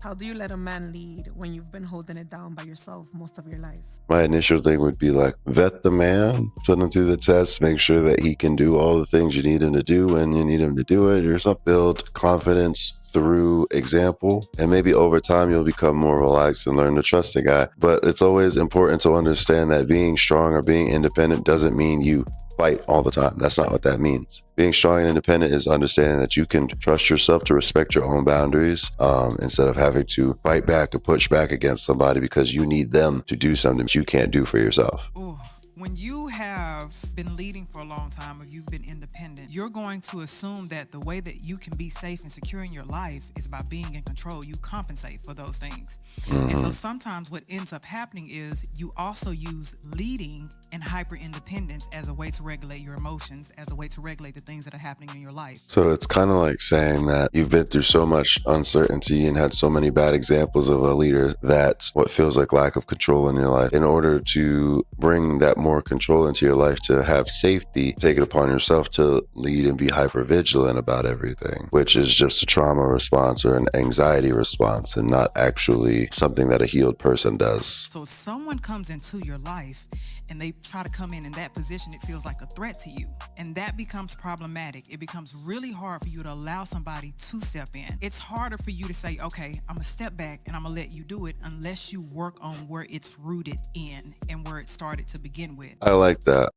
How do you let a man lead when you've been holding it down by yourself most of your life? My initial thing would be like vet the man, send him through the tests, make sure that he can do all the things you need him to do when you need him to do it or something. Build confidence through example, and maybe over time you'll become more relaxed and learn to trust the guy. But it's always important to understand that being strong or being independent doesn't mean you fight all the time. That's not what that means. Being strong and independent is understanding that you can trust yourself to respect your own boundaries, instead of having to fight back and push back against somebody because you need them to do something that you can't do for yourself. Ooh, when you have been leading for a long time or you've been independent, you're going to assume that the way that you can be safe and secure in your life is by being in control. You compensate for those things. And so sometimes what ends up happening is you also use leading and hyper independence as a way to regulate your emotions, as a way to regulate the things that are happening in your life. So it's kind of like saying that you've been through so much uncertainty and had so many bad examples of a leader that what feels like lack of control in your life. In order to bring that more control into your life, to have safety, take it upon yourself to lead and be hyper vigilant about everything, which is just a trauma response or an anxiety response and not actually something that a healed person does. So if someone comes into your life and they try to come in that position, it feels like a threat to you. And that becomes problematic. It becomes really hard for you to allow somebody to step in. It's harder for you to say, okay, I'm gonna step back and I'm gonna let you do it unless you work on where it's rooted in and where it started to begin with. I like that.